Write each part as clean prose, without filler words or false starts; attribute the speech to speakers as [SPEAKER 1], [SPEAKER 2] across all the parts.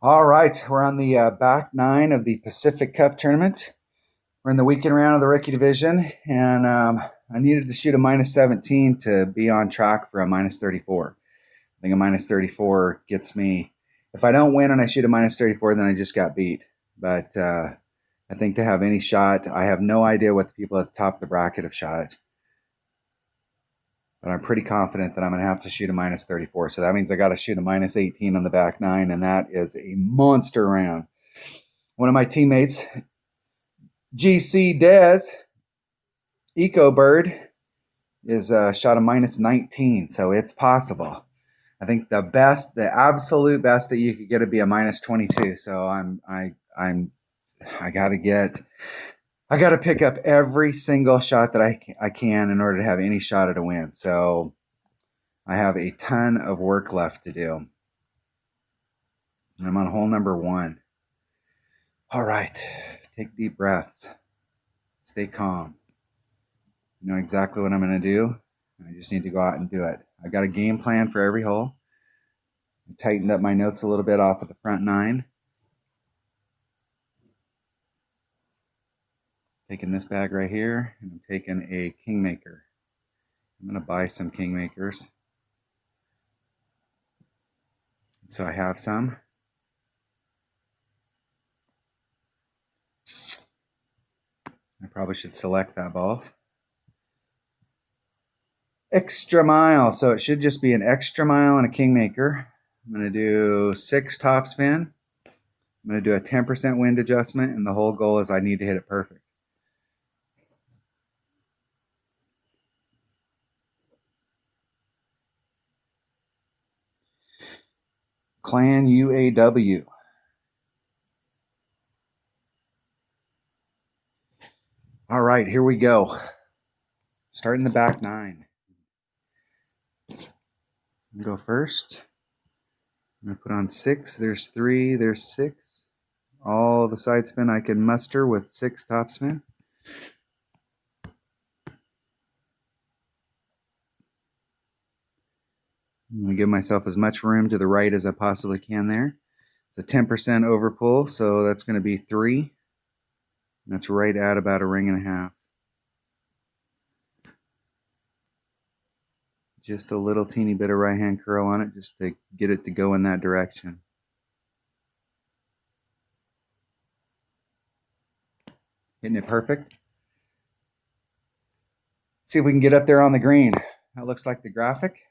[SPEAKER 1] All right, we're on the back nine of the Pacific Cup tournament. We're in the weekend round of the rookie division, and I needed to shoot a minus 17 to be on track for a minus 34. I think a minus 34 gets me. If I don't win and I shoot a minus 34, then I just got beat. But I think to have any shot, I have no idea what the people at the top of the bracket have shot. But I'm pretty confident that I'm going to have to shoot a minus 34. So that means I got to shoot a minus 18 on the back nine, and that is a monster round. One of my teammates, GC Dez, EcoBird, is shot a minus 19, so it's possible. I think the absolute best that you could get would be a minus 22. So I gotta pick up every single shot that I can in order to have any shot at a win. So I have a ton of work left to do. I'm on hole number 1. All right, take deep breaths. Stay calm. You know exactly what I'm going to do. I just need to go out and do it. I've got a game plan for every hole. I tightened up my notes a little bit off of the front 9. Taking this bag right here, and I'm taking a Kingmaker. I'm going to buy some Kingmakers. So I have some. I probably should select that ball. Extra mile. So it should just be an extra mile and a Kingmaker. I'm going to do 6 topspin. I'm going to do a 10% wind adjustment, and the whole goal is I need to hit it perfect. Clan UAW. All right, here we go. Starting the back 9. Go first. I'm going to put on 6. There's 3. There's 6. All the side spin I can muster with 6 topspin. I'm going to give myself as much room to the right as I possibly can there. It's a 10% overpull, so that's going to be 3. That's right at about a ring and a half. Just a little teeny bit of right hand curl on it just to get it to go in that direction. Hitting it perfect. See if we can get up there on the green. That looks like the graphic.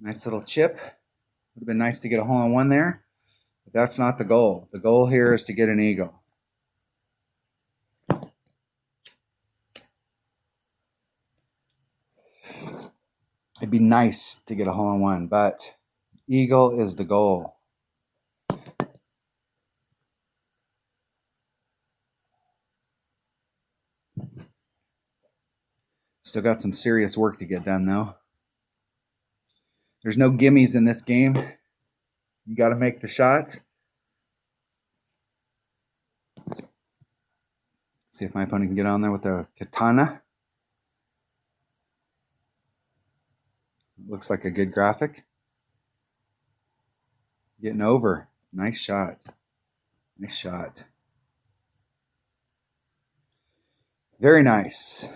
[SPEAKER 1] Nice little chip. Would have been nice to get a hole-in-one there, but that's not the goal. The goal here is to get an eagle. It'd be nice to get a hole-in-one, but eagle is the goal. Still got some serious work to get done, though. There's no gimmies in this game. You got to make the shots. See if my opponent can get on there with a katana. Looks like a good graphic. Getting over. Nice shot. Nice shot. Very nice.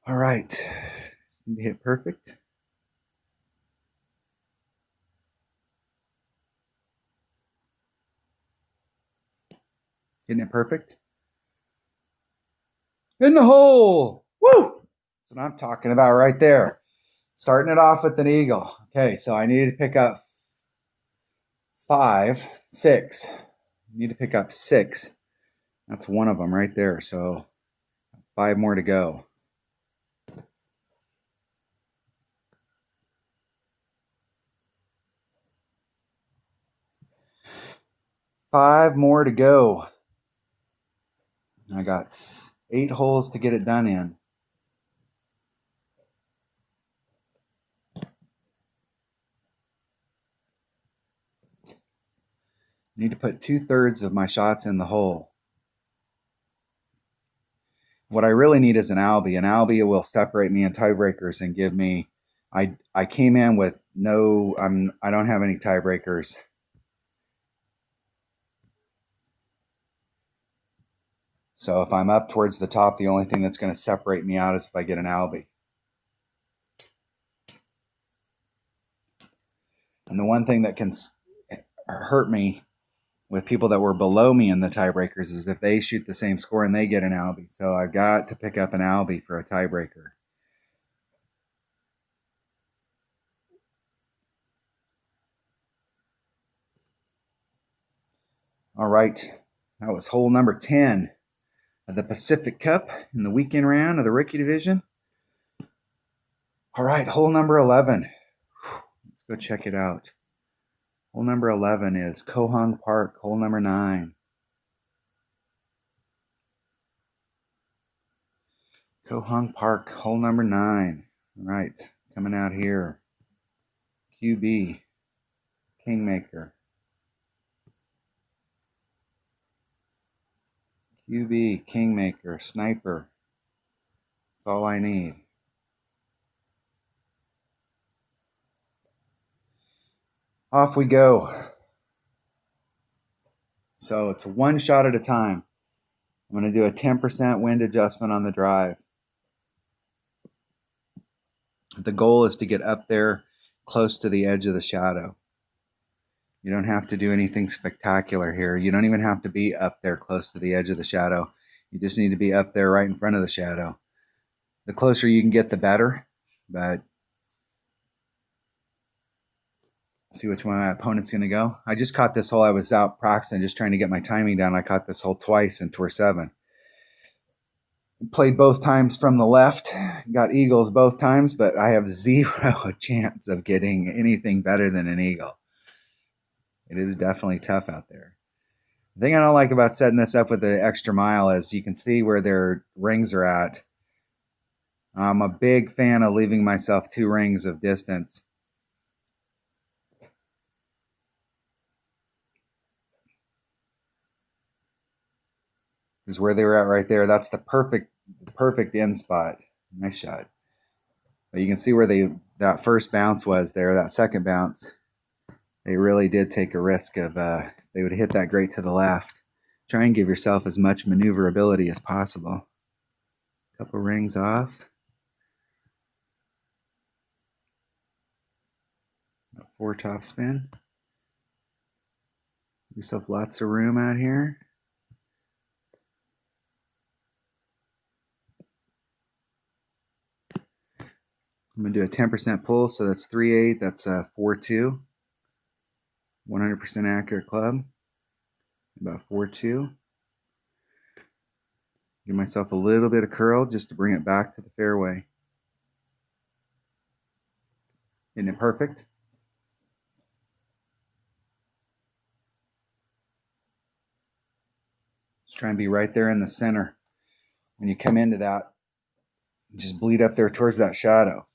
[SPEAKER 1] All right. Just need to hit perfect. Hitting it perfect. In the hole. Woo! That's what I'm talking about right there. Starting it off with an eagle. Okay, so I needed to pick up 5, 6. I need to pick up 6. That's one of them right there. So 5 more to go. Five more to go. I got 8 holes to get it done in. Need to put 2/3 of my shots in the hole. What I really need is an Albie. An Albie will separate me in tiebreakers and give me. I came in with no. I don't have any tiebreakers. So if I'm up towards the top, the only thing that's going to separate me out is if I get an Albie. And the one thing that can hurt me with people that were below me in the tiebreakers is if they shoot the same score and they get an Albie. So I've got to pick up an Albie for a tiebreaker. All right, that was hole number 10 of the Pacific Cup in the weekend round of the rookie division. All right, hole number 11. Let's go check it out. Hole number 11 is Koh Hong Park, hole number 9. Koh Hong Park, hole number 9. All right, coming out here. QB, Kingmaker. QB, Kingmaker, Sniper. That's all I need. Off we go. So it's one shot at a time. I'm going to do a 10% wind adjustment on the drive. The goal is to get up there close to the edge of the shadow. You don't have to do anything spectacular here. You don't even have to be up there close to the edge of the shadow. You just need to be up there right in front of the shadow. The closer you can get, the better. But see which one my opponent's going to go. I just caught this hole. I was out practicing, just trying to get my timing down. I caught this hole twice in Tour 7. Played both times from the left. Got eagles both times, but I have zero chance of getting anything better than an eagle. It is definitely tough out there. The thing I don't like about setting this up with the extra mile is you can see where their rings are at. I'm a big fan of leaving myself 2 rings of distance. Is where they were at right there. That's the perfect end spot. Nice shot. But you can see where that first bounce was there, that second bounce. They really did take a risk of they would hit that great to the left. Try and give yourself as much maneuverability as possible. Couple rings off. 4 top spin. Give yourself lots of room out here. I'm going to do a 10% pull, so that's 3/8, that's 4/2. 100% accurate club. About 4/2. Give myself a little bit of curl just to bring it back to the fairway. Isn't it perfect? Just try and be right there in the center. When you come into that, just bleed up there towards that shadow.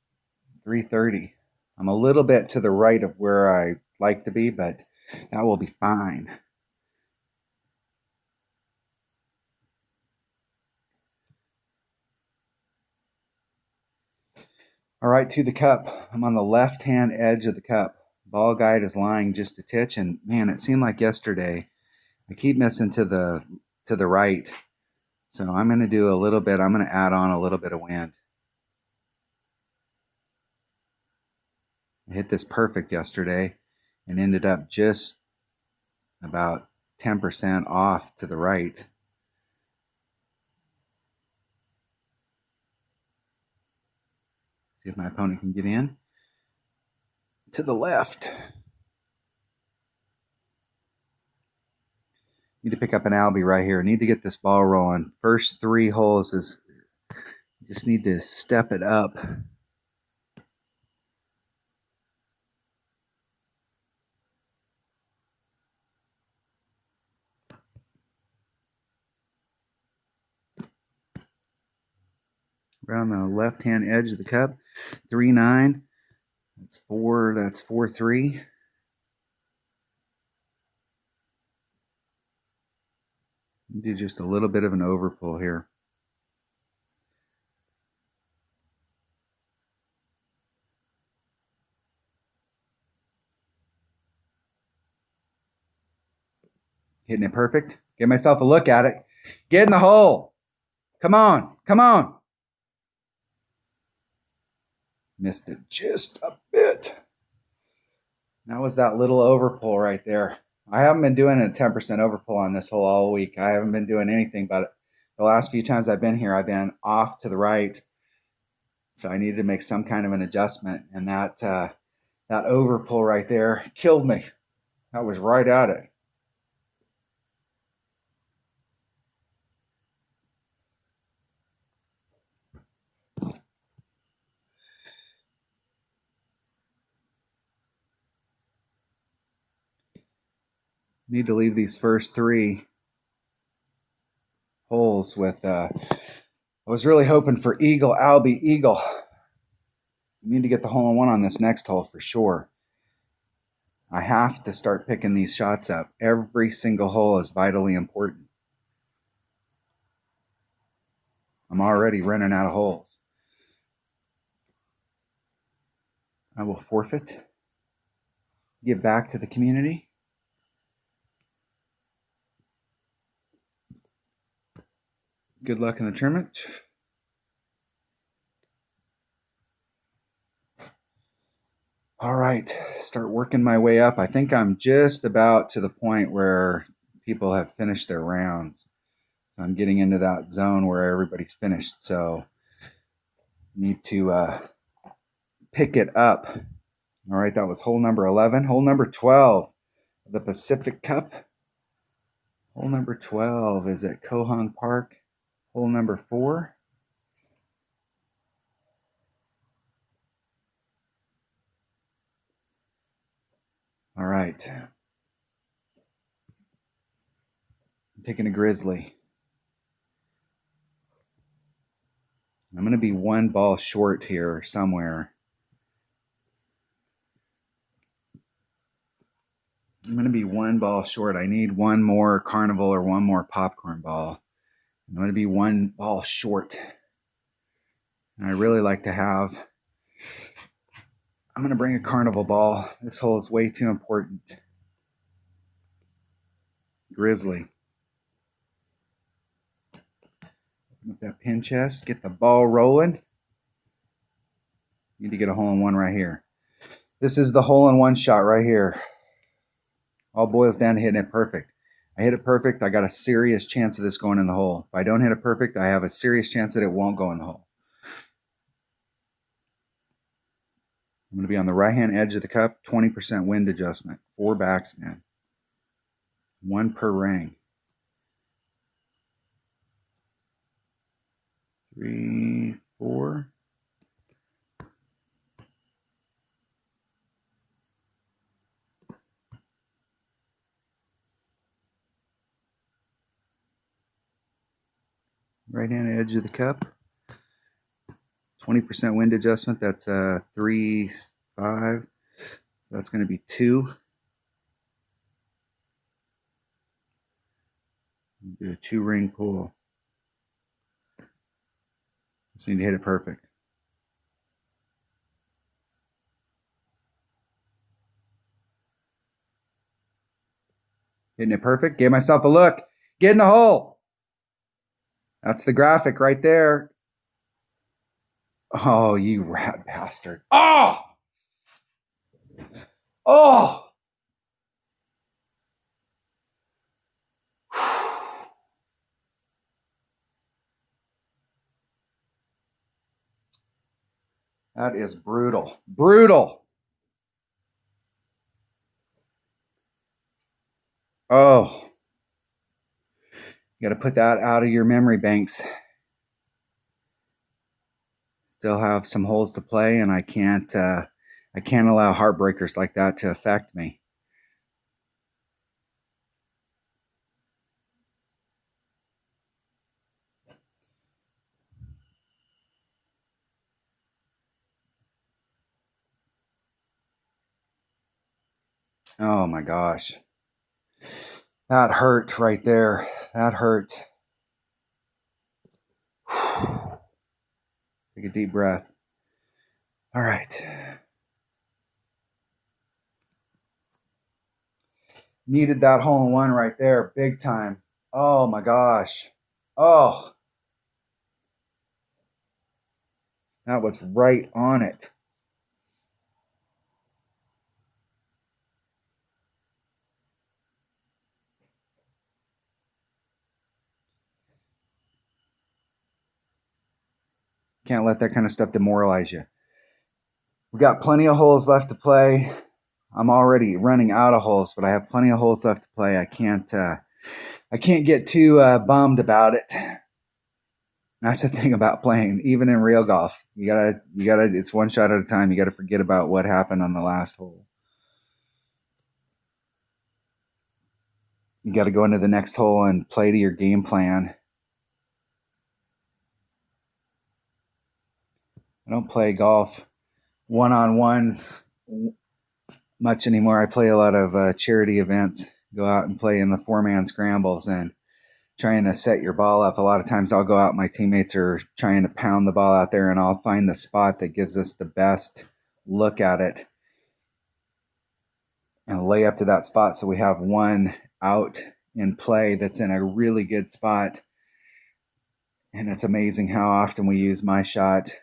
[SPEAKER 1] 330. I'm a little bit to the right of where I like to be, but that will be fine. All right, to the cup. I'm on the left-hand edge of the cup. Ball guide is lying just a titch, and man, it seemed like yesterday I keep missing to the right. So I'm going to do a little bit. I'm going to add on a little bit of wind. I hit this perfect yesterday and ended up just about 10% off to the right. See if my opponent can get in. To the left. Need to pick up an Albie right here. Need to get this ball rolling. First 3 holes is just need to step it up. Around the left-hand edge of the cup. 3-9. That's 4. That's 4-3. Do just a little bit of an overpull here. Hitting it perfect. Give myself a look at it. Get in the hole. Come on. Come on. Missed it just a bit. That was that little overpull right there. I haven't been doing a 10% overpull on this hole all week. I haven't been doing anything, but the last few times I've been here, I've been off to the right. So I needed to make some kind of an adjustment. And that overpull right there killed me. I was right at it. Need to leave these first 3 holes with I was really hoping for eagle, Albie, eagle. Need to get the hole in one on this next hole for sure. I have to start picking these shots up. Every single hole is vitally important. I'm already running out of holes. I will forfeit. Give back to the community. Good luck in the tournament. All right, start working my way up. I think I'm just about to the point where people have finished their rounds. So I'm getting into that zone where everybody's finished. So need to pick it up. All right, that was hole number 11. Hole number 12, the Pacific Cup. Hole number 12 is at Cohong Park. Hole number 4. All right. I'm taking a Grizzly. I'm going to be 1 ball short here somewhere. I'm going to be 1 ball short. I need 1 more carnival or 1 more popcorn ball. I'm going to be 1 ball short. And I really like to have... I'm going to bring a carnival ball. This hole is way too important. Grizzly. With that pin chest, get the ball rolling. Need to get a hole in one right here. This is the hole in one shot right here. All boils down to hitting it perfect. I hit it perfect, I got a serious chance of this going in the hole. If I don't hit it perfect, I have a serious chance that it won't go in the hole. I'm going to be on the right-hand edge of the cup, 20% wind adjustment. 4 backsman. 1 per ring. 3, 4. Right-hand edge of the cup. 20% wind adjustment. That's 3, 5. So that's going to be 2. Do a 2-ring pull. Just need to hit it perfect. Hitting it perfect. Gave myself a look. Get in the hole. That's the graphic right there. Oh, you rat bastard. Oh! Oh! That is brutal. Brutal. Oh. You got to put that out of your memory banks. Still have some holes to play, and I can't allow heartbreakers like that to affect me. Oh my gosh. That hurt right there. That hurt. Take a deep breath. All right. Needed that hole in one right there, big time. Oh my gosh. Oh, that was right on it. Can't let that kind of stuff demoralize you. We got plenty of holes left to play. I'm already running out of holes, but I have plenty of holes left to play. I can't get too bummed about it. That's the thing about playing, even in real golf. You gotta. It's one shot at a time. You gotta forget about what happened on the last hole. You gotta go into the next hole and play to your game plan. I don't play golf one-on-one much anymore. I play a lot of charity events. Go out and play in the 4-man scrambles and trying to set your ball up. A lot of times I'll go out, my teammates are trying to pound the ball out there, and I'll find the spot that gives us the best look at it and lay up to that spot so we have one out in play that's in a really good spot. And it's amazing how often we use my shot.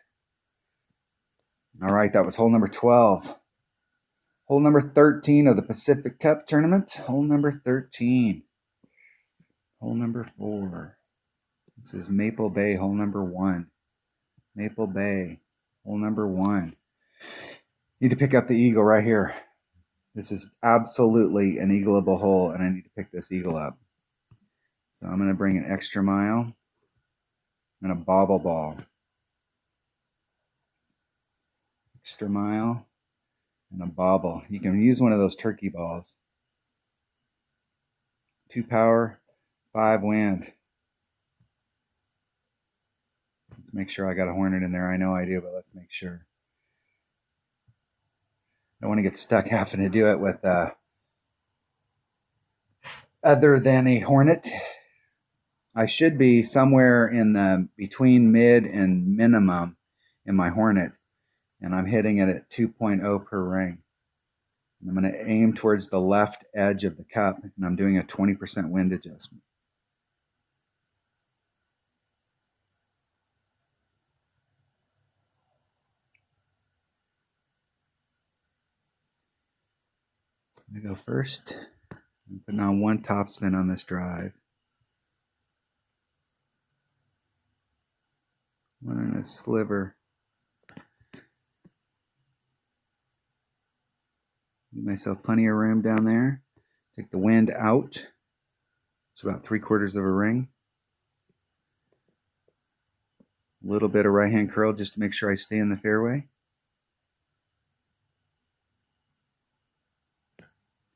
[SPEAKER 1] All right, that was hole number 12. Hole number 13 of the Pacific Cup tournament. Hole number 13. Hole number 4. This is Maple Bay, hole number 1. Maple Bay, hole number 1. Need to pick up the eagle right here. This is absolutely an eagleable hole, and I need to pick this eagle up. So I'm going to bring an extra mile and a bobble ball. Extra mile and a bobble. You can use one of those turkey balls. 2 power, 5 wind. Let's make sure I got a hornet in there. I know I do, but let's make sure. I don't want to get stuck having to do it with other than a hornet. I should be somewhere in the between mid and minimum in my hornet, and I'm hitting it at 2.0 per ring. I'm going to aim towards the left edge of the cup, and I'm doing a 20% wind adjustment. I go first. I'm putting on 1 topspin on this drive. 1 and a sliver. Give myself plenty of room down there. Take the wind out. It's about 3/4 of a ring. A little bit of right hand curl just to make sure I stay in the fairway.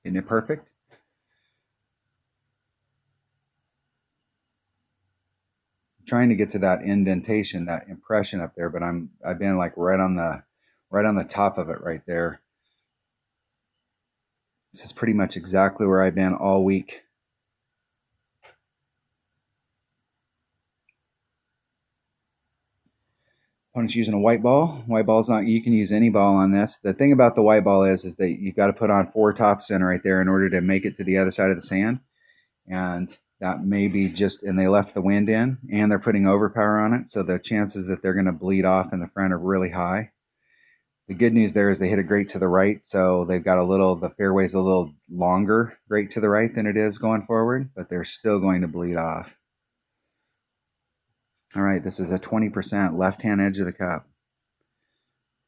[SPEAKER 1] Isn't it perfect? I'm trying to get to that indentation, that impression up there, but I've been like right on the top of it right there. This is pretty much exactly where I've been all week. Opponent's using a white ball. White ball's not, you can use any ball on this. The thing about the white ball is that you've got to put on 4 topspin right there in order to make it to the other side of the sand. And that may be just, and they left the wind in, and they're putting overpower on it. So the chances that they're going to bleed off in the front are really high. The good news there is they hit it great to the right. So they've got the fairway's a little longer great to the right than it is going forward, but they're still going to bleed off. All right, this is a 20% left-hand edge of the cup.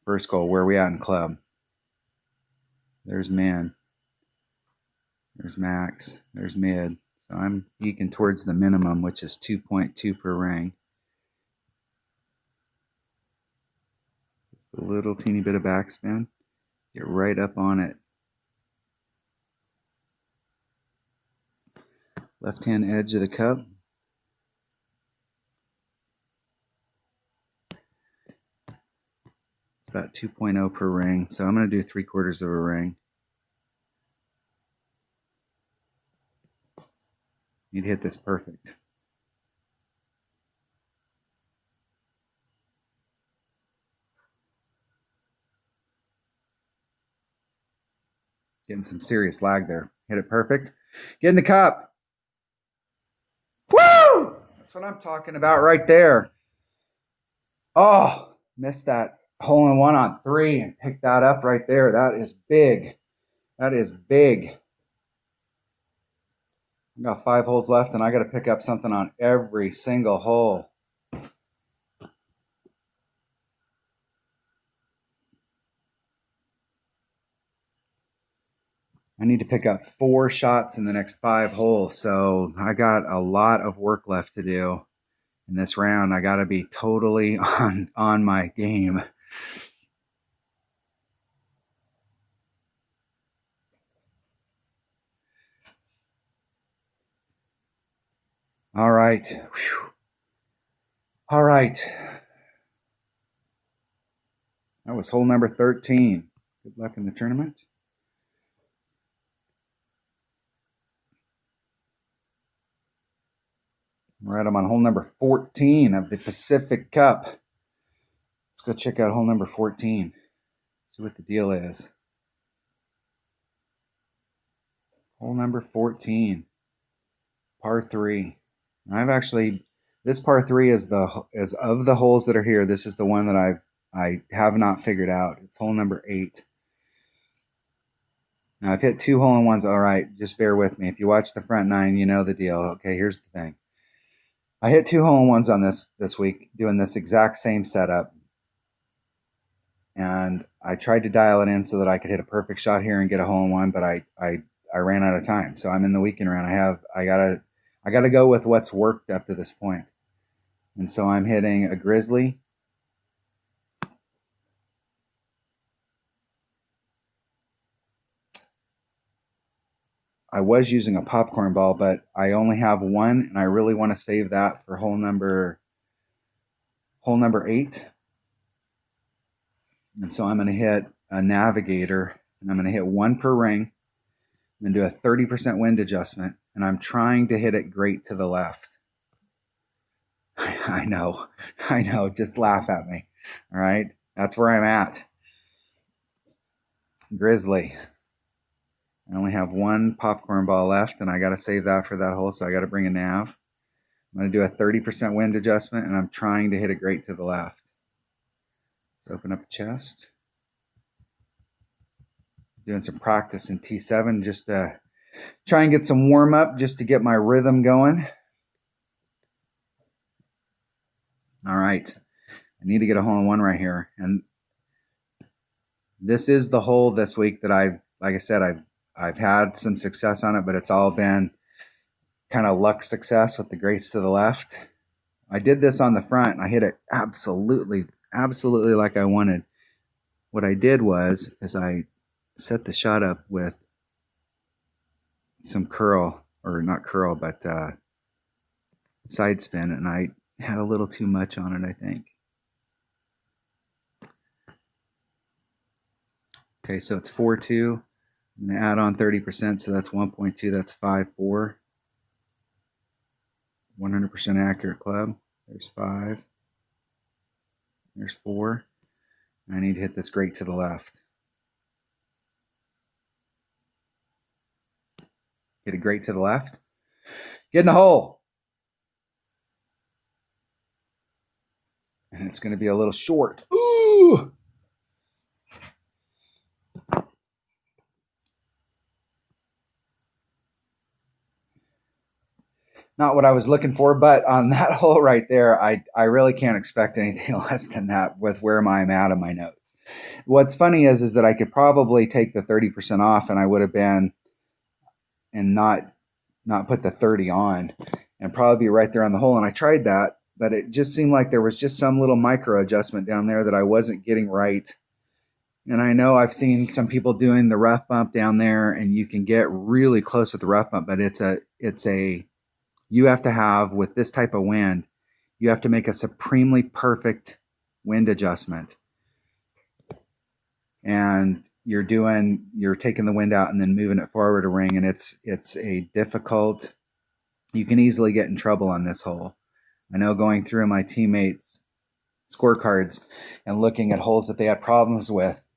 [SPEAKER 1] First goal, where are we at in club? There's min. There's max. There's mid. So I'm eking towards the minimum, which is 2.2 per ring. Just a little teeny bit of backspin. Get right up on it. Left-hand edge of the cup. It's about 2.0 per ring. So I'm going to do 3/4 of a ring. Need to hit this perfect. Getting some serious lag there. Hit it perfect. Get in the cup. Woo! That's what I'm talking about right there. Oh, missed that hole in one on 3 and picked that up right there. That is big. That is big. I got 5 holes left and I got to pick up something on every single hole. I need to pick up 4 shots in the next 5 holes. So I got a lot of work left to do in this round. I got to be totally on my game. All right. Whew. All right. That was hole number 13. Good luck in the tournament. All right, I'm on hole number 14 of the Pacific Cup. Let's go check out hole number 14. See what the deal is. Hole number 14, par 3. I've actually, this par 3 is of the holes that are here. This is the one that I have not figured out. It's hole number 8. Now I've hit 2 hole-in-ones. All right, just bear with me. If you watch the front 9, you know the deal. Okay, here's the thing. I hit 2 hole-in-ones on this week, doing this exact same setup. And I tried to dial it in so that I could hit a perfect shot here and get a hole-in-one, but I ran out of time. So I'm in the weekend round. I gotta go with what's worked up to this point. And so I'm hitting a Grizzly. I was using a popcorn ball, but I only have one, and I really want to save that for hole number 8. And so I'm going to hit a Navigator, and I'm going to hit 1 per ring. I'm going to do a 30% wind adjustment, and I'm trying to hit it great to the left. I know. Just laugh at me. All right. That's where I'm at. Grizzly. I only have 1 popcorn ball left, and I got to save that for that hole, so I got to bring a nav. I'm going to do a 30% wind adjustment, and I'm trying to hit it great to the left. Let's open up the chest. Doing some practice in T7 just to try and get some warm up, just to get my rhythm going. All right. I need to get a hole-in-one right here. And this is the hole this week that like I said, I've had some success on it, but it's all been kind of luck success with the greats to the left. I did this on the front, and I hit it absolutely like I wanted. What I did is I set the shot up with some curl, or not curl, but side spin, and I had a little too much on it, I think. Okay, so it's 4.2. I'm going to add on 30%, so that's 1.2. That's 5.4. 100% accurate club. There's 5. There's 4. I need to hit this great to the left. Hit it great to the left. Get in the hole. And it's going to be a little short. Ooh! Not what I was looking for, but on that hole right there, I really can't expect anything less than that with where I'm at in my notes. What's funny is that I could probably take the 30% off, and I would have been, and not put the 30 on, and probably be right there on the hole. And I tried that, but it just seemed like there was just some little micro adjustment down there that I wasn't getting right. And I know I've seen some people doing the rough bump down there, and you can get really close with the rough bump, but you have to have, with this type of wind, you have to make a supremely perfect wind adjustment. And you're taking the wind out and then moving it forward a ring, and it's a difficult you can easily get in trouble on this hole. I know going through my teammates' scorecards and looking at holes that they had problems with,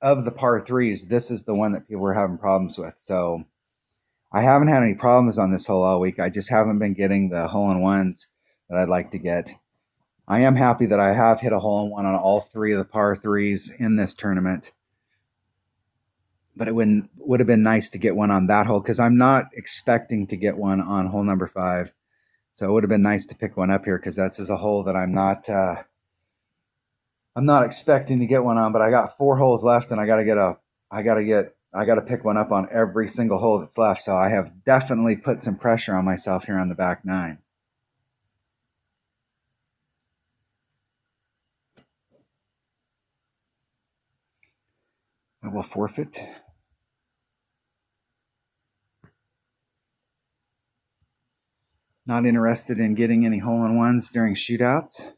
[SPEAKER 1] of the par threes, this is the one that people were having problems with. So I haven't had any problems on this hole all week. I just haven't been getting the hole-in-ones that I'd like to get. I am happy that I have hit a hole-in-one on all three of the par threes in this tournament. But it would have been nice to get one on that hole because I'm not expecting to get one on hole number 5. So it would have been nice to pick one up here because that's a hole that I'm not expecting to get one on. But I got 4 holes left, and I got to pick one up on every single hole that's left. So I have definitely put some pressure on myself here on the back 9. I will forfeit. Not interested in getting any hole-in-ones during shootouts.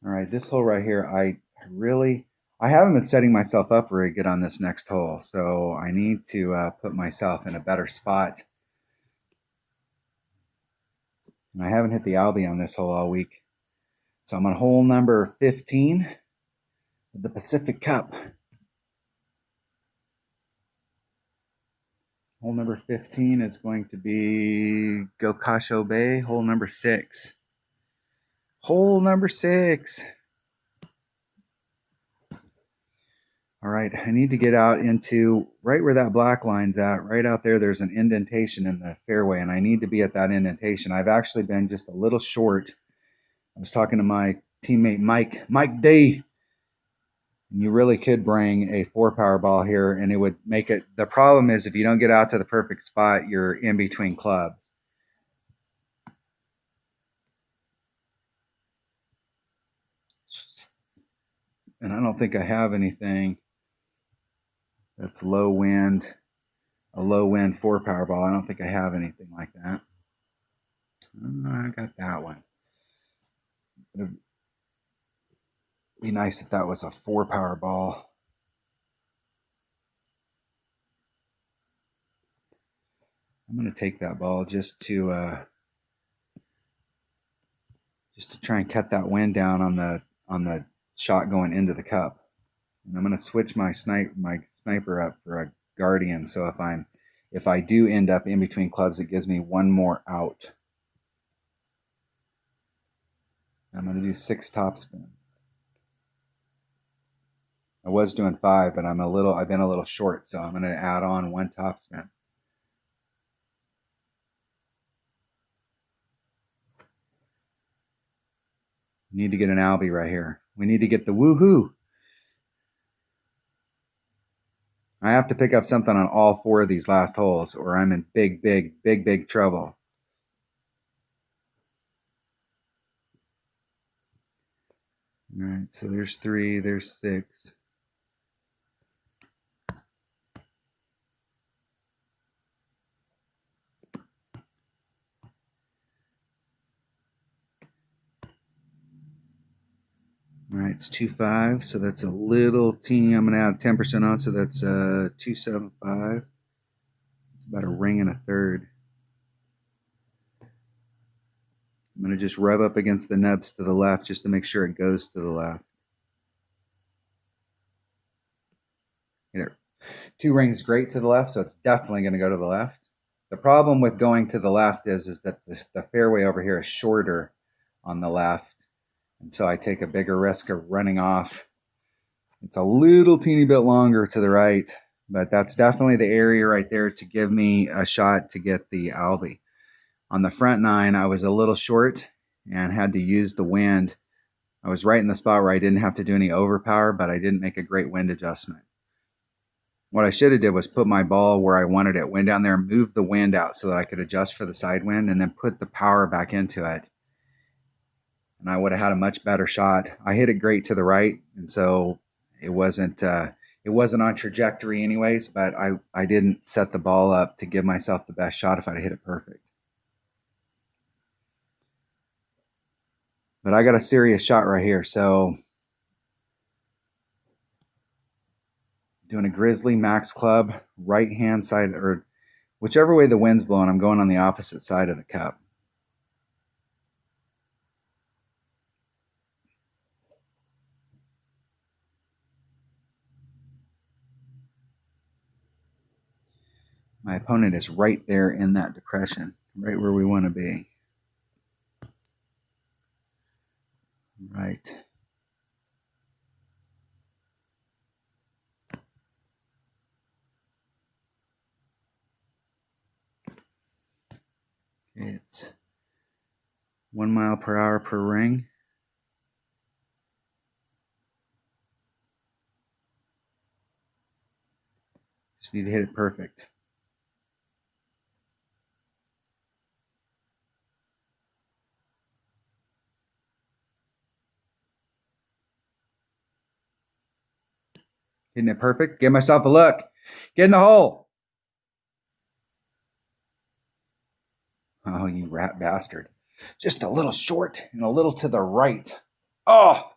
[SPEAKER 1] All right, this hole right here, I haven't been setting myself up very good on this next hole, so I need to put myself in a better spot. And I haven't hit the Albie on this hole all week. So I'm on hole number 15 of the Pacific Cup. Hole number 15 is going to be Gokasho Bay, hole number 6. Hole number 6. All right, I need to get out into right where that black line's at. Right out there, there's an indentation in the fairway, and I need to be at that indentation. I've actually been just a little short. I was talking to my teammate Mike D. And you really could bring a 4-power ball here, and it would make it. The problem is if you don't get out to the perfect spot, you're in between clubs. And I don't think I have anything that's low wind, a low wind 4-power ball. I don't think I have anything like that. I got that one. It'd be nice if that was a 4-power ball. I'm going to take that ball just to try and cut that wind down on the shot going into the cup. And I'm going to switch my sniper up for a Guardian. So if I do end up in between clubs, it gives me one more out. I'm going to do 6 topspin. I was doing 5, but I've been a little short, so I'm going to add on 1 topspin. We need to get an Albie right here. We need to get the woohoo. I have to pick up something on all 4 of these last holes, or I'm in big trouble. All right, so there's 3, there's 6. All right, it's 2.5, so that's a little teeny. I'm going to add 10% on, so that's 2.75. It's about a ring and a third. I'm going to just rev up against the nubs to the left just to make sure it goes to the left. Here, 2 rings great to the left, so it's definitely going to go to the left. The problem with going to the left is that the fairway over here is shorter on the left, and so I take a bigger risk of running off. It's a little teeny bit longer to the right, but that's definitely the area right there to give me a shot to get the Albie. On the front 9, I was a little short and had to use the wind. I was right in the spot where I didn't have to do any overpower, but I didn't make a great wind adjustment. What I should have did was put my ball where I wanted it, went down there, move the wind out so that I could adjust for the side wind, and then put the power back into it. And I would have had a much better shot. I hit it great to the right, and so it wasn't on trajectory anyways, but I didn't set the ball up to give myself the best shot if I'd hit it perfect. But I got a serious shot right here. So doing a Grizzly Max Club right hand side, or Whichever way the wind's blowing, I'm going on the opposite side of the cup. My opponent is right there in that depression, right where we want to be. Right. It's 1 mile per hour per ring. Just need to hit it perfect. Hitting it perfect. Give myself a look. Get in the hole. Oh, you rat bastard. Just a little short and a little to the right. Oh,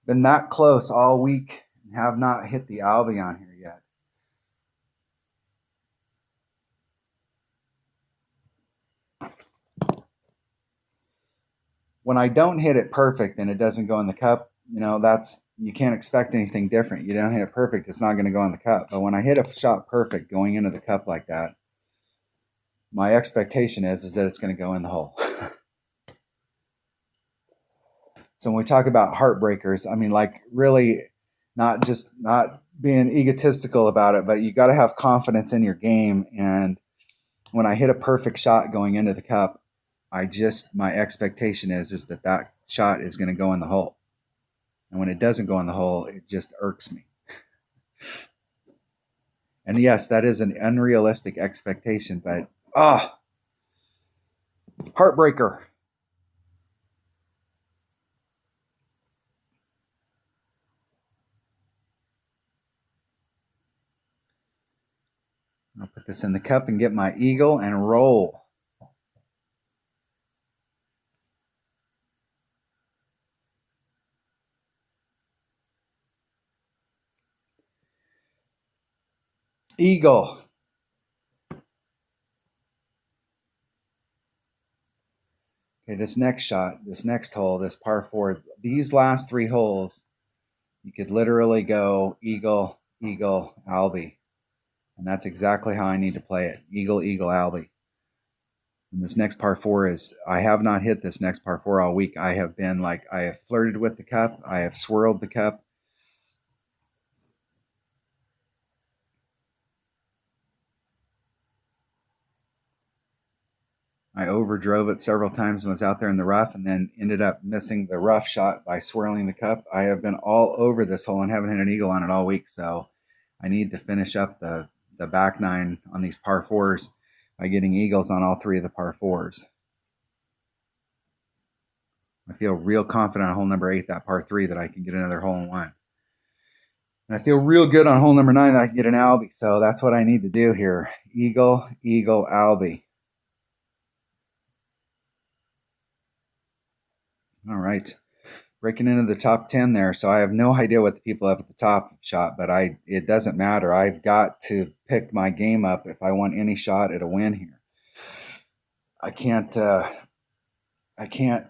[SPEAKER 1] been that close all week and have not hit the Albion here yet. When I don't hit it perfect and it doesn't go in the cup, you can't expect anything different. You don't hit it perfect, it's not going to go in the cup. But when I hit a shot perfect going into the cup like that, my expectation is that it's going to go in the hole. So when we talk about heartbreakers, I mean, like, really not being egotistical about it, but you got to have confidence in your game. And when I hit a perfect shot going into the cup, my expectation is that shot is going to go in the hole. And when it doesn't go in the hole, it just irks me. And yes, that is an unrealistic expectation, but heartbreaker. I'll put this in the cup and get my eagle and roll. Eagle. Okay, this next shot, this next hole, this par 4, these last 3 holes, you could literally go eagle, eagle, Albie. And that's exactly how I need to play it. Eagle, eagle, Albie. And this next par 4 I have not hit this next par 4 all week. I have flirted with the cup. I have swirled the cup. I overdrove it several times and was out there in the rough and then ended up missing the rough shot by swirling the cup. I have been all over this hole and haven't hit an eagle on it all week. So I need to finish up the back 9 on these par 4s by getting eagles on all 3 of the par 4s. I feel real confident on hole number 8, that par 3, that I can get another hole in 1. And I feel real good on hole number 9 that I can get an Albie. So that's what I need to do here. Eagle, eagle, Albie. All right. Breaking into the top 10 there. So I have no idea what the people have at the top shot, but it doesn't matter. I've got to pick my game up if I want any shot at a win here. I can't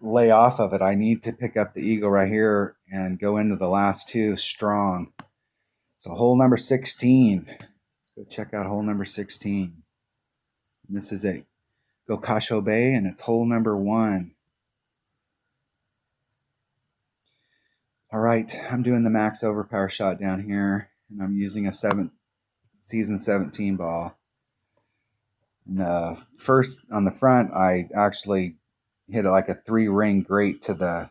[SPEAKER 1] lay off of it. I need to pick up the eagle right here and go into the last 2 strong. So hole number 16. Let's go check out hole number 16. And this is a Gokasho Bay, and it's hole number 1. All right, I'm doing the max overpower shot down here, and I'm using a season 17 ball. And first on the front, I actually hit it like a 3-ring grate to the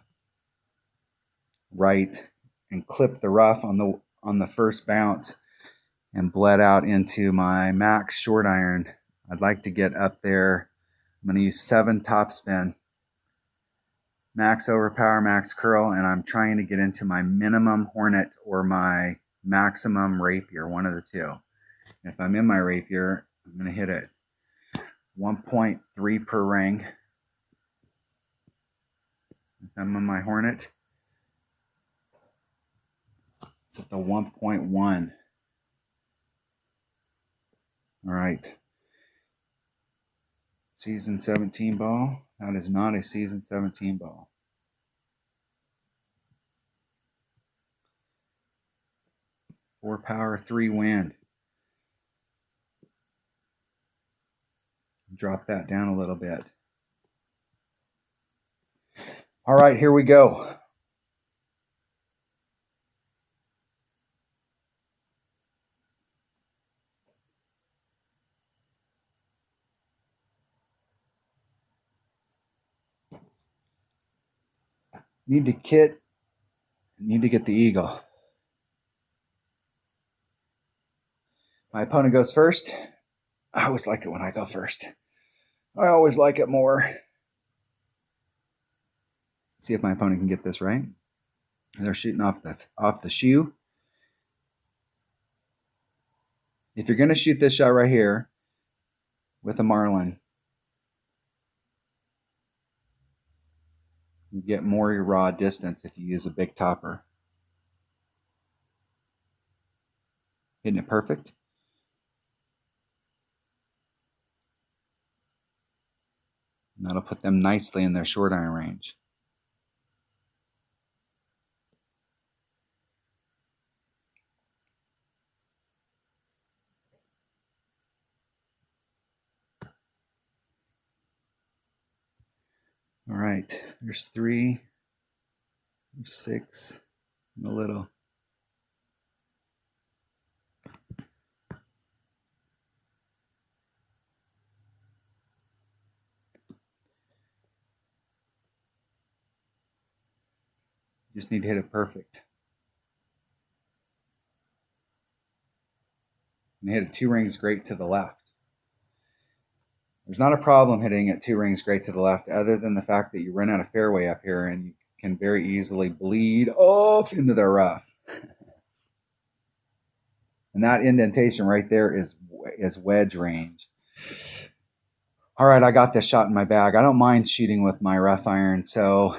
[SPEAKER 1] right and clipped the rough on the first bounce and bled out into my max short iron. I'd like to get up there. I'm going to use 7 topspin, max overpower, max curl, and I'm trying to get into my minimum Hornet or my maximum Rapier, one of the 2. And if I'm in my Rapier, I'm going to hit it 1.3 per ring. If I'm in my Hornet, it's at the 1.1. All right. Season 17 ball. That is not a season 17 ball. Four power, 3 wind. Drop that down a little bit. All right, here we go. Need to get the eagle. My opponent goes first. I always like it when I go first. I always like it more. See if my opponent can get this right. They're shooting off the shoe. If you're going to shoot this shot right here with a marlin, you get more raw distance if you use a big topper. Isn't it perfect? And that'll put them nicely in their short iron range. All right, there's 3, there's 6, and a little. You just need to hit it perfect. And hit it 2 rings great to the left. There's not a problem hitting it 2 rings great to the left, other than the fact that you run out of fairway up here and you can very easily bleed off into the rough. And that indentation right there is wedge range. All right, I got this shot in my bag. I don't mind shooting with my rough iron, so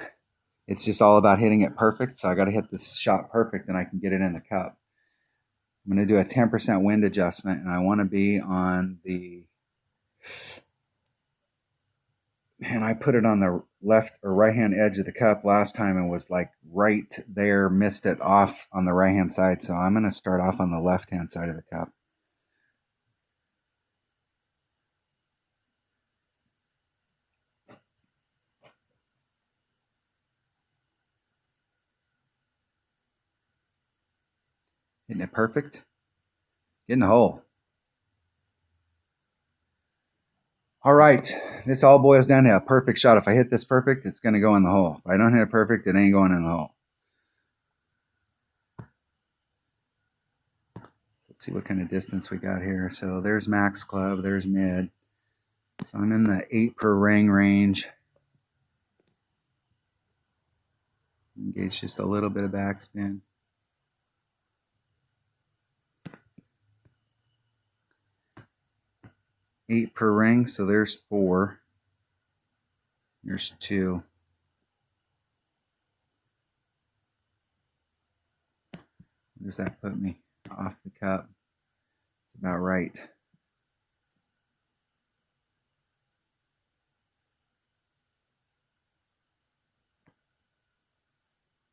[SPEAKER 1] it's just all about hitting it perfect. So I got to hit this shot perfect and I can get it in the cup. I'm going to do a 10% wind adjustment, and I want to be on the... And I put it on the left or right-hand edge of the cup last time and was like right there, missed it off on the right-hand side. So I'm going to start off on the left-hand side of the cup. Hitting it perfect. Get in the hole. All right, this all boils down to a perfect shot. If I hit this perfect, it's going to go in the hole. If I don't hit it perfect, it ain't going in the hole. Let's see what kind of distance we got here. So there's max club, there's mid. So I'm in the 8 per ring range. Engage just a little bit of backspin. Eight per ring, so there's 4. There's 2. Where does that put me? Off the cup. It's about right.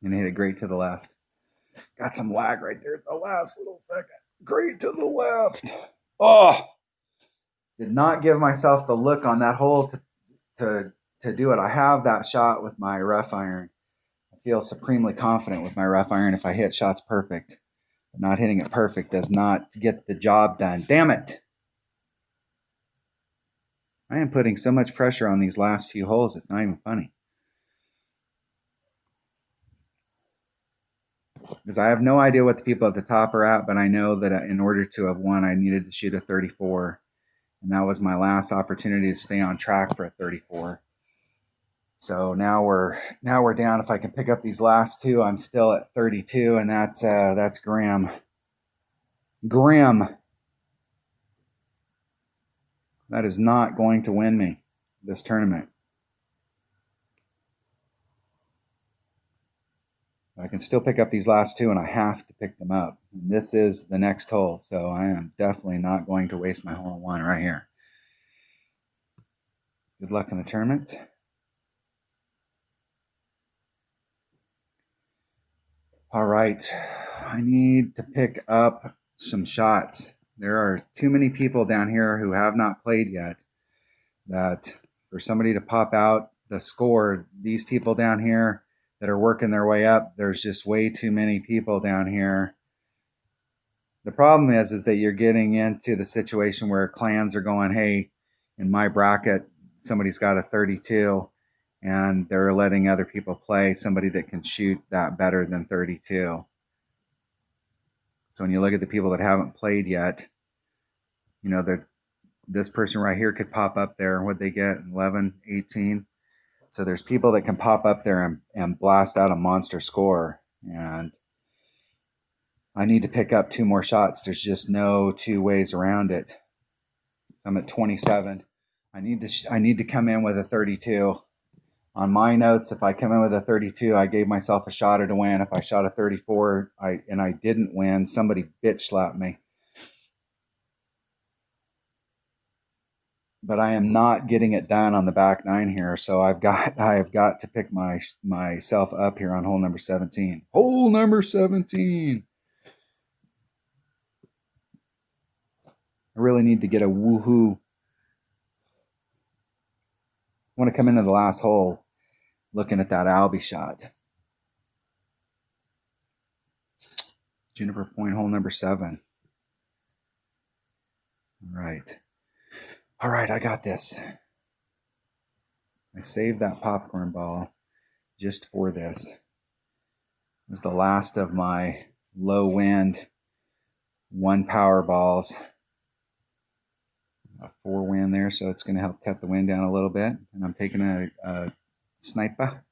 [SPEAKER 1] And hit it great to the left. Got some lag right there at the last little second. Great to the left. Oh! Did not give myself the look on that hole to do it. I have that shot with my rough iron. I feel supremely confident with my rough iron if I hit shots perfect. But not hitting it perfect does not get the job done. Damn it! I am putting so much pressure on these last few holes, it's not even funny. Because I have no idea what the people at the top are at, but I know that in order to have won, I needed to shoot a 34. And that was my last opportunity to stay on track for a 34. So now we're down. If I can pick up these last 2, I'm still at 32, and that's grim. Grim. That is not going to win me this tournament. I can still pick up these last two, and I have to pick them up. And this is the next hole, so I am definitely not going to waste my hole in one right here. Good luck in the tournament. All right, I need to pick up some shots. There are too many people down here who have not played yet that for somebody to pop out the score, these people down here that are working their way up, there's just way too many people down here. The problem is that you're getting into the situation where clans are going, hey, in my bracket, somebody's got a 32, and they're letting other people play somebody that can shoot that better than 32. So when you look at the people that haven't played yet, you know, this person right here could pop up there. What'd they get? 11, 18. So there's people that can pop up there and blast out a monster score. And I need to pick up 2 more shots. There's just no 2 ways around it. So I'm at 27. I need to come in with a 32. On my notes, if I come in with a 32, I gave myself a shot to win. If I shot a 34 and I didn't win, somebody bitch slapped me. But I am not getting it done on the back 9 here, so I have got to pick myself up here on hole number 17. Hole number 17. I really need to get a woohoo. I want to come into the last hole looking at that Albie shot. Juniper Point, hole number 7. All right, I got this. I saved that popcorn ball just for this. It was the last of my low wind 1 power balls. A 4 wind there, so it's going to help cut the wind down a little bit. And I'm taking a sniper.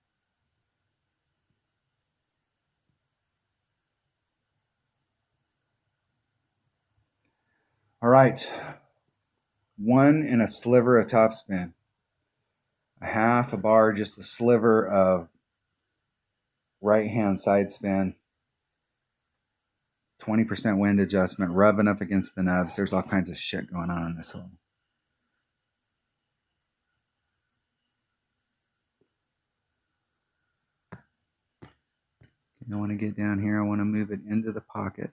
[SPEAKER 1] All right, 1 and a sliver of topspin. A half a bar, just a sliver of right-hand side spin. 20% wind adjustment, rubbing up against the nubs. There's all kinds of shit going on in this hole. I want to get down here. I want to move it into the pocket.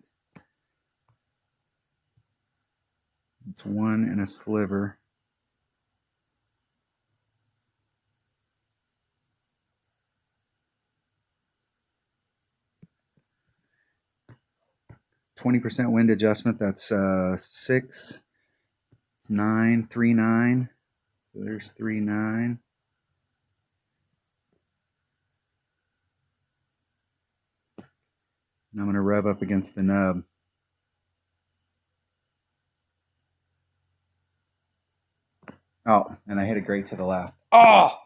[SPEAKER 1] It's 1 and a sliver. %, wind adjustment. That's 6. It's 9, 3, 9. So there's 3, 9. And I'm going to rub up against the nub. Oh, and I hit it great to the left. Oh!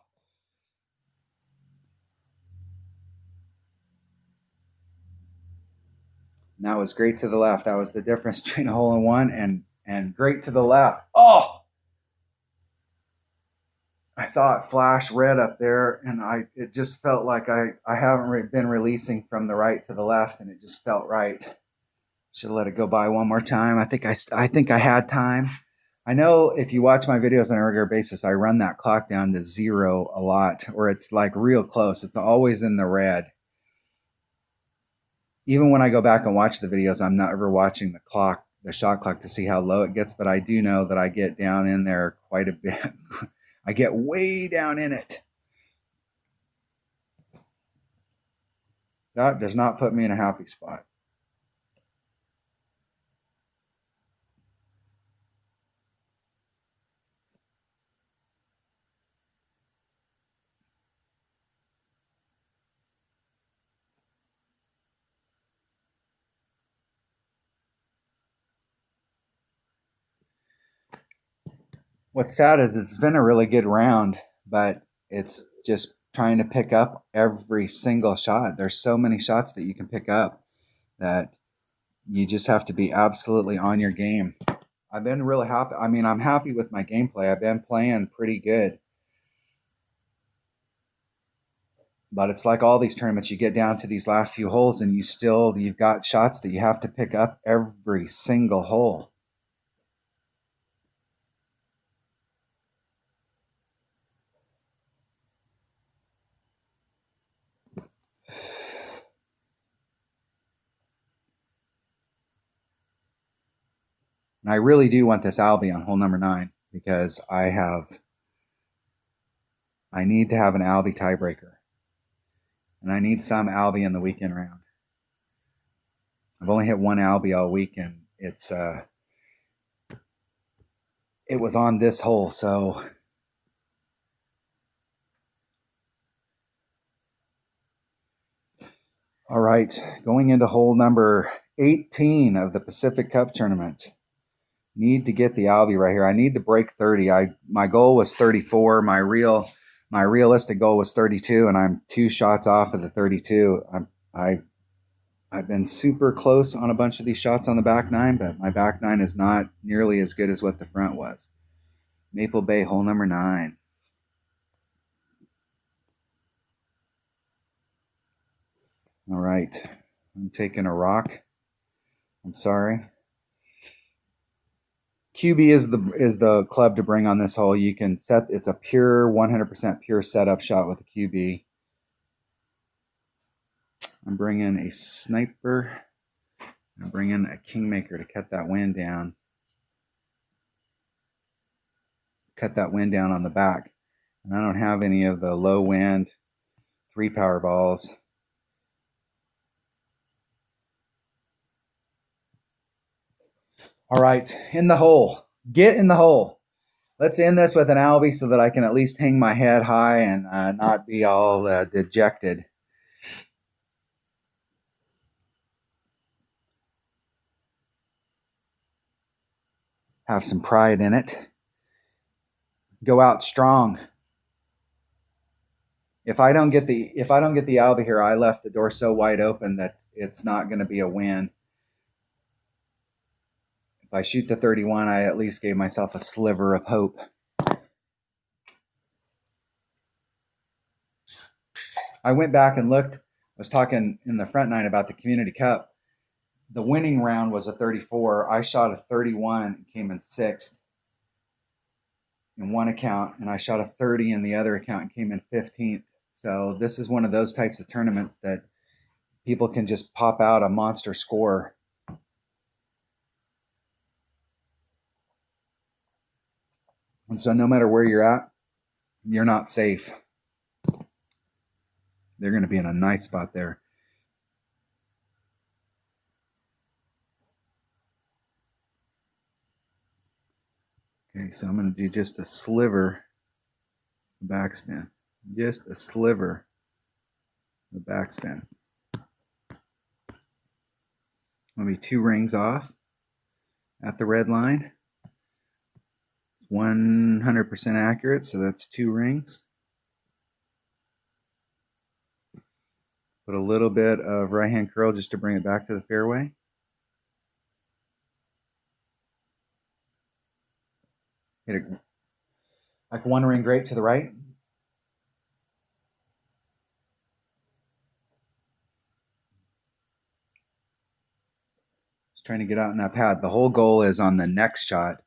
[SPEAKER 1] And that was great to the left. That was the difference between a hole in one and great to the left. Oh! I saw it flash red up there, and it just felt like I haven't been releasing from the right to the left, and it just felt right. Should have let it go by one more time. I think I had time. I know if you watch my videos on a regular basis, I run that clock down to 0 a lot, or it's like real close. It's always in the red. Even when I go back and watch the videos, I'm not ever watching the shot clock to see how low it gets, but I do know that I get down in there quite a bit. I get way down in it. That does not put me in a happy spot. What's sad is it's been a really good round, but it's just trying to pick up every single shot. There's so many shots that you can pick up that you just have to be absolutely on your game. I've been really happy. I mean, I'm happy with my gameplay. I've been playing pretty good. But it's like all these tournaments, you get down to these last few holes and you've got shots that you have to pick up every single hole. And I really do want this Albie on hole number 9 because I need to have an Albie tiebreaker. And I need some Albie in the weekend round. I've only hit one Albie all week, and it was on this hole, so all right, going into hole number 18 of the Pacific Cup tournament. Need to get the Albie right here. I need to break 30. My goal was 34. My realistic goal was 32, and I'm 2 shots off of the 32. I've been super close on a bunch of these shots on the back 9, but my back 9 is not nearly as good as what the front was. Maple Bay, hole number 9. All right, I'm taking a rock. I'm sorry. QB is the club to bring on this hole. You can set, it's a pure 100% pure setup shot with a QB. I'm bringing a sniper. I'm bringing a Kingmaker to cut that wind down. Cut that wind down on the back. And I don't have any of the low wind 3 power balls. All right, in the hole. Get in the hole. Let's end this with an Albie so that I can at least hang my head high and not be all dejected. Have some pride in it. Go out strong. If I don't get the Albie here, I left the door so wide open that it's not going to be a win. If I shoot the 31, I at least gave myself a sliver of hope. I went back and looked. I was talking in the front 9 about the Community Cup. The winning round was a 34. I shot a 31 and came in 6th in one account, and I shot a 30 in the other account and came in 15th. So this is one of those types of tournaments that people can just pop out a monster score. And so no matter where you're at, you're not safe. They're going to be in a nice spot there. Okay, so I'm going to do just a sliver of backspin. Just a sliver of backspin. I'll be 2 rings off at the red line. It's 100% accurate, so that's 2 rings. Put a little bit of right hand curl just to bring it back to the fairway. Hit it like 1 ring great to the right. Just trying to get out in that pad. The whole goal is on the next shot.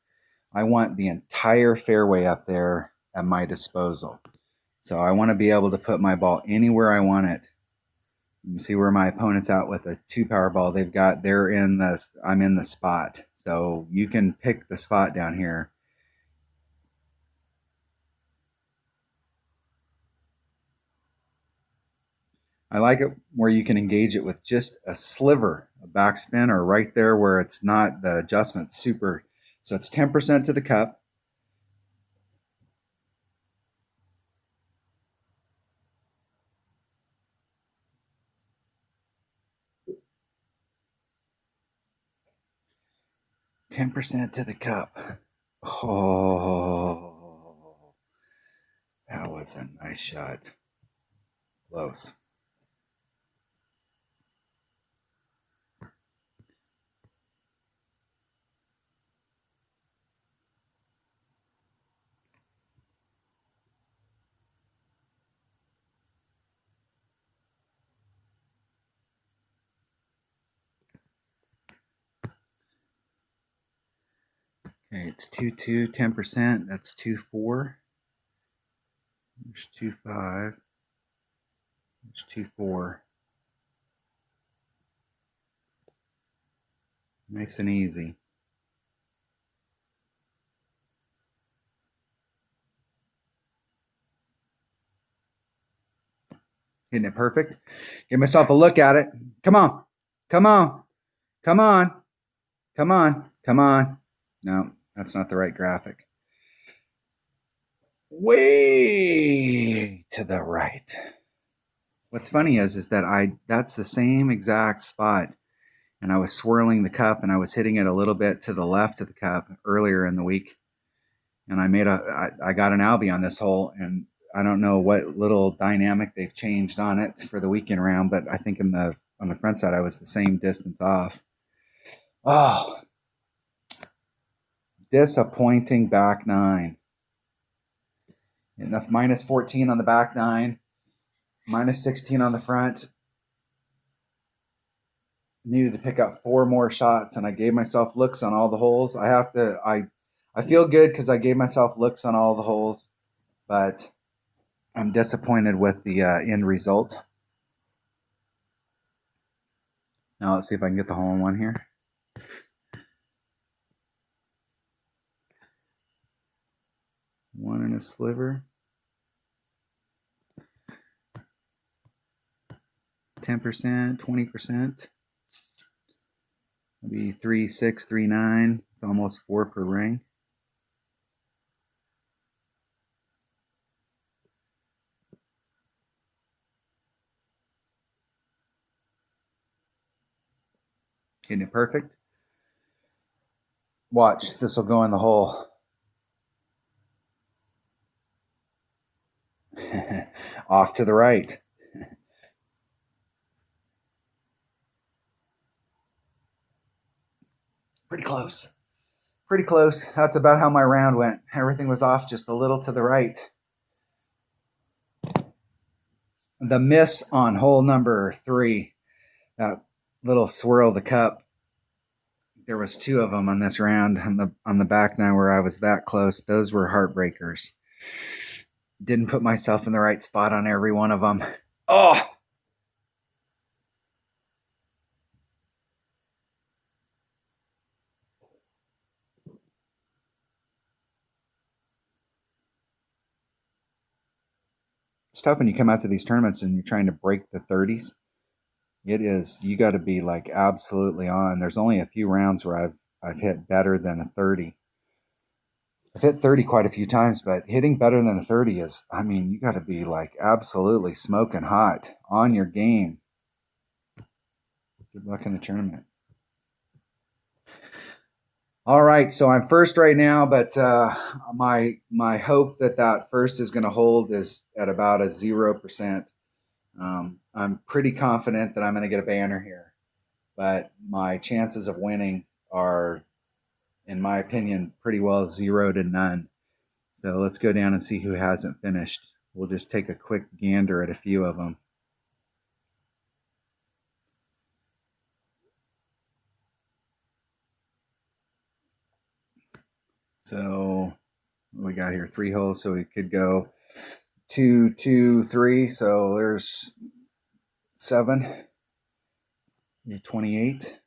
[SPEAKER 1] I want the entire fairway up there at my disposal. So I want to be able to put my ball anywhere I want it. You can see where my opponent's out with a 2 power ball. I'm in the spot. So you can pick the spot down here. I like it where you can engage it with just a sliver of backspin, or right there where it's not the adjustment super. So it's 10% to the cup. $10 to the cup. Oh, that was a nice shot. Close. Okay, it's 2.2, 10%. That's 2.4. There's 2.5. There's 2.4. Nice and easy. Isn't it perfect? Give myself a look at it. Come on. Come on. Come on. Come on. Come on. No, that's not the right graphic. Way to the right. What's funny is that that's the same exact spot, and I was swirling the cup and I was hitting it a little bit to the left of the cup earlier in the week, and I got an Albie on this hole, and I don't know what little dynamic they've changed on it for the weekend round, but I think on the front side I was the same distance off. Oh, disappointing back nine. Enough minus 14 on the back nine, minus 16 on the front. Needed to pick up 4 more shots, and I gave myself looks on all the holes. I feel good because I gave myself looks on all the holes, but I'm disappointed with the end result. Now let's see if I can get the hole in one here. One and a sliver. 10%, 20%. Maybe 3.6, 3.9. It's almost 4 per ring. Hitting it perfect. Watch, this will go in the hole. Off to the right. Pretty close. Pretty close. That's about how my round went. Everything was off just a little to the right. The miss on hole number 3, that little swirl of the cup. There was 2 of them on this round on the back nine where I was that close. Those were heartbreakers. Didn't put myself in the right spot on every one of them. Oh! It's tough when you come out to these tournaments and you're trying to break the 30s. It is, you got to be like absolutely on. There's only a few rounds where I've hit better than a 30. I've hit 30 quite a few times, but hitting better than a 30 is, I mean, you got to be like absolutely smoking hot on your game. Good luck in the tournament. All right, so I'm first right now, but my hope that first is going to hold is at about a 0%. I'm pretty confident that I'm going to get a banner here, but my chances of winning are, in my opinion, pretty well 0 to none. So let's go down and see who hasn't finished. We'll just take a quick gander at a few of them. So what we got here? 3 holes, so we could go 2, 2, 3. So there's 7. 28.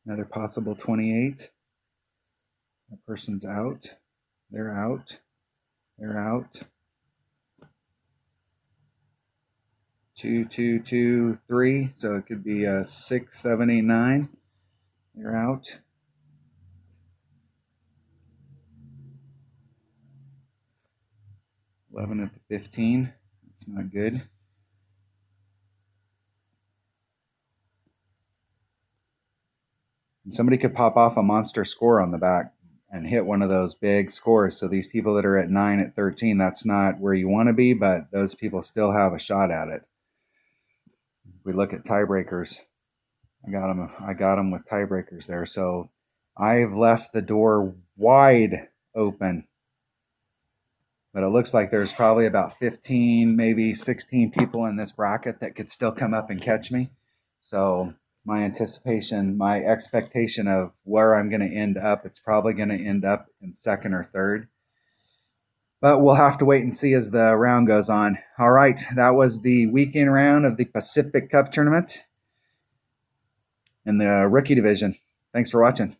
[SPEAKER 1] Another possible 28. That person's out. They're out. They're out. 2, 2, 2, 3. So it could be a 6, 7, 8, 9. They're out. $11 at the 15. That's not good. And somebody could pop off a monster score on the back and hit one of those big scores. So these people that are at 9 at 13, that's not where you want to be, but those people still have a shot at it. If we look at tiebreakers, I got them with tiebreakers there. So I've left the door wide open. But it looks like there's probably about 15, maybe 16 people in this bracket that could still come up and catch me. So my anticipation, my expectation of where I'm going to end up. It's probably going to end up in second or third. But we'll have to wait and see as the round goes on. All right, that was the weekend round of the Pacific Cup Tournament in the rookie division. Thanks for watching.